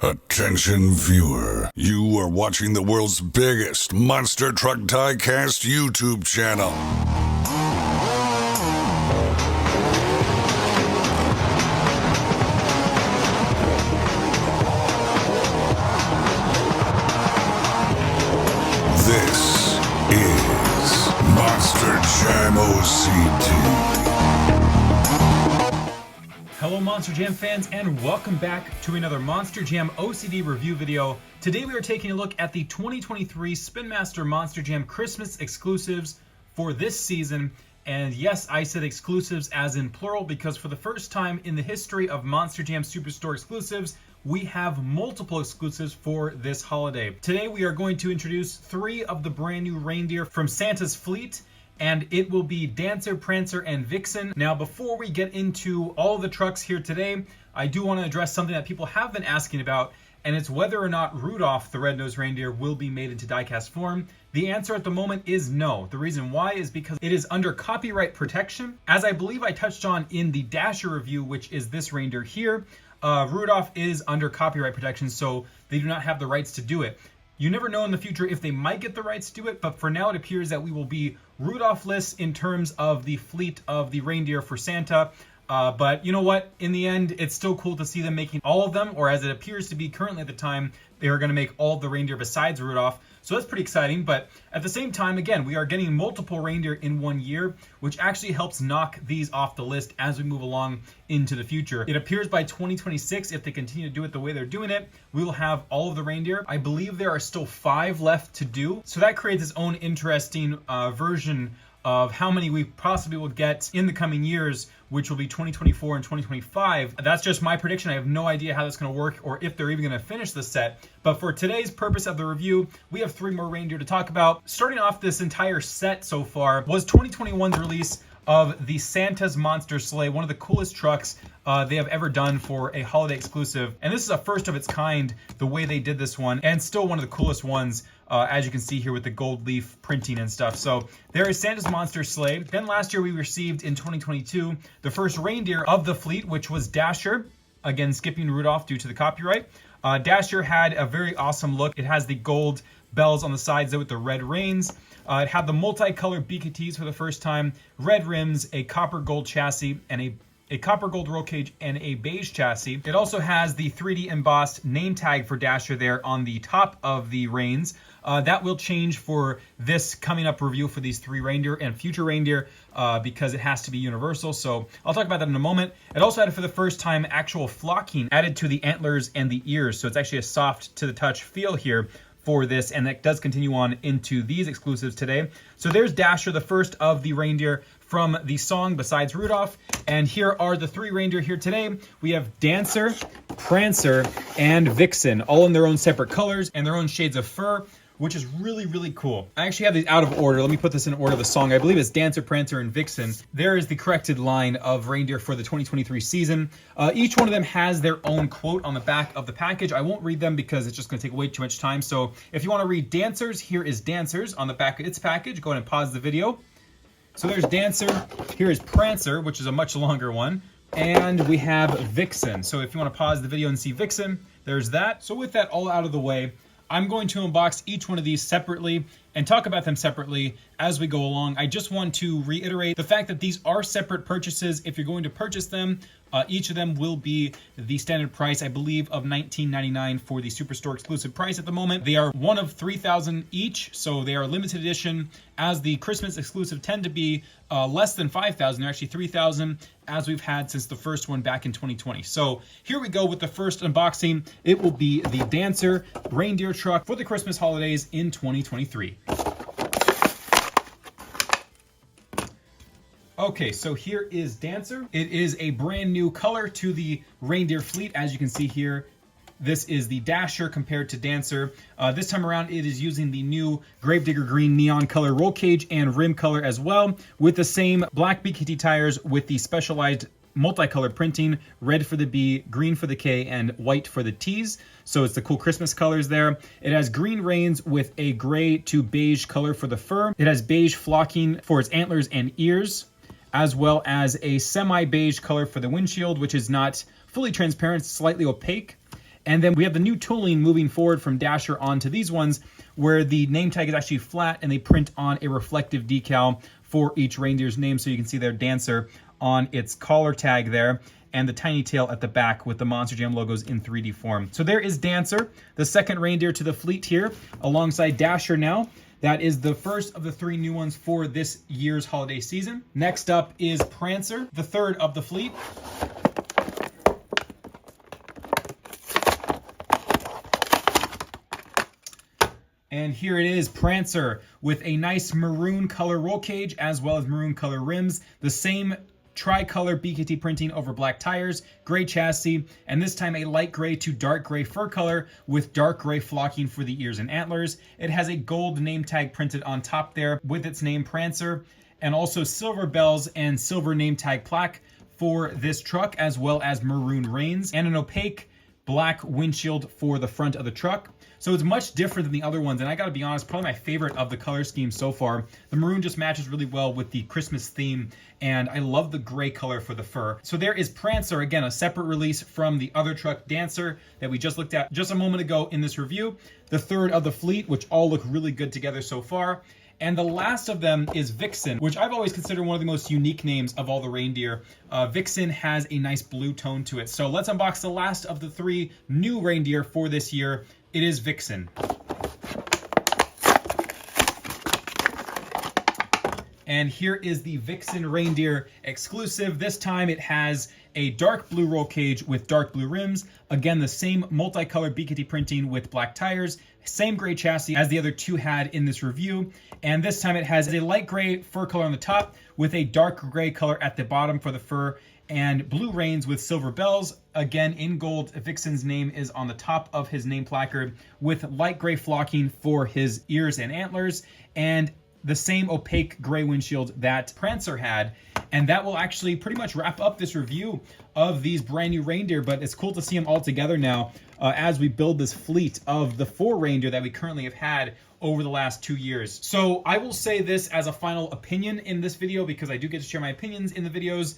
Attention viewer, you are watching the world's biggest monster truck diecast YouTube channel. This is Monster Jam OCD. Hello Monster Jam fans, and welcome back to another Monster Jam OCD review video. Today we are taking a look at the 2023 Spin Master Monster Jam Christmas exclusives for this season. And yes, I said exclusives as in plural because for the first time in the history of Monster Jam Superstore exclusives, we have multiple exclusives for this holiday. Today we are going to introduce 3 of the brand new reindeer from Santa's fleet, and it will be Dancer, Prancer, and Vixen. Now, before we get into all the trucks here today, I do want to address something that people have been asking about, and it's whether or not Rudolph the Red-Nosed Reindeer will be made into diecast form. The answer at the moment is no. The reason why is because it is under copyright protection. As I believe I touched on in the Dasher review, which is this reindeer here, Rudolph is under copyright protection, so they do not have the rights to do it. You never know in the future if they might get the rights to do it, but for now it appears that we will be Rudolph-less in terms of the fleet of the reindeer for Santa. But you know what? In the end, it's still cool to see them making all of them, or as it appears to be currently at the time, they are going to make all the reindeer besides Rudolph. So that's pretty exciting, but at the same time, again, we are getting multiple reindeer in one year, which actually helps knock these off the list as we move along into the future. It appears by 2026, if they continue to do it the way they're doing it, we will have all of the reindeer. I believe there are still 5 left to do, so that creates its own interesting version of how many we possibly will get in the coming years, which will be 2024 and 2025. That's just my prediction. I have no idea how that's going to work or if they're even going to finish the set. But for today's purpose of the review, we have 3 more reindeer to talk about. Starting off this entire set so far was 2021's release of the Santa's Monster Sleigh, one of the coolest trucks they have ever done for a holiday exclusive. And this is a first of its kind, the way they did this one, and still one of the coolest ones, as you can see here with the gold leaf printing and stuff. So there is Santa's Monster Sleigh. Then last year we received in 2022 the first reindeer of the fleet, which was Dasher, again skipping Rudolph due to the copyright. Dasher had a very awesome look. It has the gold bells on the sides there with the red reins. It had the multicolored BKTs for the first time, red rims, a copper gold chassis, and a copper gold roll cage and a beige chassis. It also has the 3D embossed name tag for Dasher there on the top of the reins. That will change for this coming up review for these 3 reindeer and future reindeer because it has to be universal. So I'll talk about that in a moment. It also had for the first time actual flocking added to the antlers and the ears. So it's actually a soft to the touch feel here for this, and that does continue on into these exclusives today. So there's Dasher, the first of the reindeer from the song besides Rudolph. And here are the 3 reindeer here today. We have Dancer, Prancer, and Vixen, all in their own separate colors and their own shades of fur, which is really, really cool. I actually have these out of order. Let me put this in order of the song. I believe it's Dancer, Prancer, and Vixen. There is the corrected line of reindeer for the 2023 season. Each one of them has their own quote on the back of the package. I won't read them because it's just going to take way too much time. So if you want to read Dancers, here is Dancers on the back of its package. Go ahead and pause the video. So there's Dancer. Here is Prancer, which is a much longer one. And we have Vixen. So if you want to pause the video and see Vixen, there's that. So with that all out of the way, I'm going to unbox each one of these separately and talk about them separately as we go along. I just want to reiterate the fact that these are separate purchases. If you're going to purchase them, each of them will be the standard price, I believe, of $19.99 for the Superstore exclusive price at the moment. They are one of 3,000 each, so they are limited edition, as the Christmas exclusive tend to be less than 5,000. They're actually 3,000, as we've had since the first one back in 2020. So here we go with the first unboxing. It will be the Dancer reindeer truck for the Christmas holidays in 2023. Okay, so here is Dancer. It is a brand new color to the reindeer fleet, as you can see here. This is the Dasher compared to Dancer. This time around, it is using the new Gravedigger Green neon color roll cage and rim color as well, with the same black BKT tires with the specialized multicolored printing, red for the B, green for the K, and white for the T's. So it's the cool Christmas colors there. It has green reins with a gray to beige color for the fur. It has beige flocking for its antlers and ears, as well as a semi-beige color for the windshield, which is not fully transparent, slightly opaque. And then we have the new tooling moving forward from Dasher onto these ones, where the name tag is actually flat and they print on a reflective decal for each reindeer's name. So you can see their Dancer on its collar tag there, and the tiny tail at the back with the Monster Jam logos in 3D form. So there is Dancer, the second reindeer to the fleet here, alongside Dasher now. That is the first of the 3 new ones for this year's holiday season. Next up is Prancer, the third of the fleet. And here it is, Prancer, with a nice maroon color roll cage as well as maroon color rims. The same tricolor BKT printing over black tires, gray chassis, and this time a light gray to dark gray fur color with dark gray flocking for the ears and antlers. It has a gold name tag printed on top there with its name Prancer, and also silver bells and silver name tag plaque for this truck, as well as maroon reins and an opaque black windshield for the front of the truck. So it's much different than the other ones, and I gotta be honest, probably my favorite of the color scheme so far. The maroon just matches really well with the Christmas theme, and I love the gray color for the fur. So there is Prancer, again, a separate release from the other truck, Dancer, that we just looked at just a moment ago in this review. The third of the fleet, which all look really good together so far. And the last of them is Vixen, which I've always considered one of the most unique names of all the reindeer. Vixen has a nice blue tone to it. So let's unbox the last of the 3 new reindeer for this year. It is Vixen. And here is the Vixen reindeer exclusive. This time it has a dark blue roll cage with dark blue rims. Again, the same multicolored BKT printing with black tires. Same gray chassis as the other 2 had in this review. And this time it has a light gray fur color on the top with a dark gray color at the bottom for the fur, and blue reins with silver bells. Again, in gold, Vixen's name is on the top of his name placard with light gray flocking for his ears and antlers, and the same opaque gray windshield that Prancer had. And that will actually pretty much wrap up this review of these brand new reindeer, but it's cool to see them all together now as we build this fleet of the 4 reindeer that we currently have had over the last 2 years. So I will say this as a final opinion in this video, because I do get to share my opinions in the videos.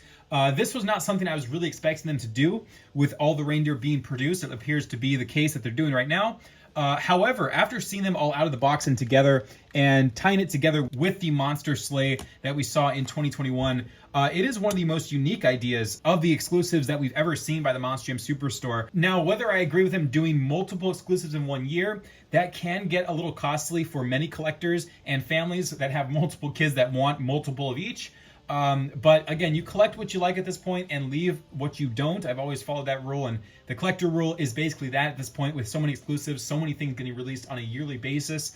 This was not something I was really expecting them to do with all the reindeer being produced. It appears to be the case that they're doing right now. However, after seeing them all out of the box and together and tying it together with the monster sleigh that we saw in 2021, it is one of the most unique ideas of the exclusives that we've ever seen by the Monster Jam Superstore. Now, whether I agree with them doing multiple exclusives in 1 year, that can get a little costly for many collectors and families that have multiple kids that want multiple of each. But again, you collect what you like at this point and leave what you don't. I've always followed that rule, and the collector rule is basically that at this point, with so many exclusives, so many things getting released on a yearly basis.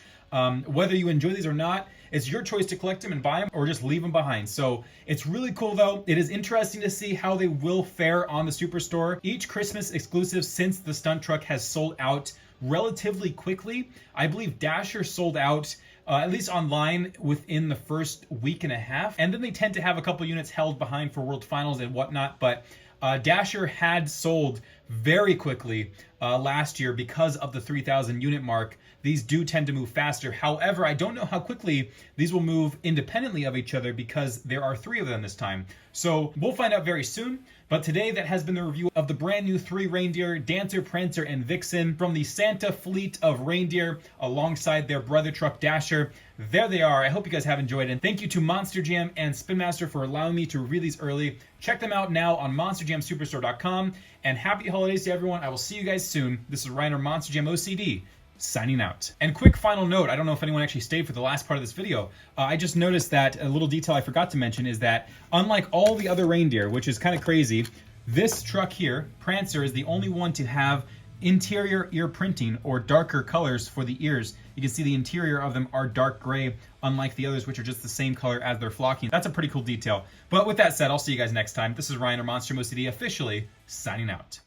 Whether you enjoy these or not, it's your choice to collect them and buy them or just leave them behind. So it's really cool though. It is interesting to see how they will fare on the Superstore. Each Christmas exclusive since the stunt truck has sold out relatively quickly. I believe Dasher sold out at least online within the first week and a half. And then they tend to have a couple units held behind for World Finals and whatnot. But Dasher had sold very quickly last year because of the 3,000 unit mark. These do tend to move faster. However, I don't know how quickly these will move independently of each other because there are 3 of them this time. So we'll find out very soon. But today, that has been the review of the brand new 3 reindeer, Dancer, Prancer, and Vixen from the Santa fleet of reindeer alongside their brother truck Dasher. There they are. I hope you guys have enjoyed it. And thank you to Monster Jam and Spin Master for allowing me to review these early. Check them out now on MonsterJamSuperstore.com. And happy holidays to everyone. I will see you guys soon. This is Ryan or Monster Jam OCD. Signing out. And quick final note, I don't know if anyone actually stayed for the last part of this video. I just noticed that a little detail I forgot to mention is that unlike all the other reindeer, which is kind of crazy, this truck here, Prancer, is the only one to have interior ear printing or darker colors for the ears. You can see the interior of them are dark gray, unlike the others, which are just the same color as their flocking. That's a pretty cool detail. But with that said, I'll see you guys next time. This is Ryan or Monster Jam OCD officially signing out.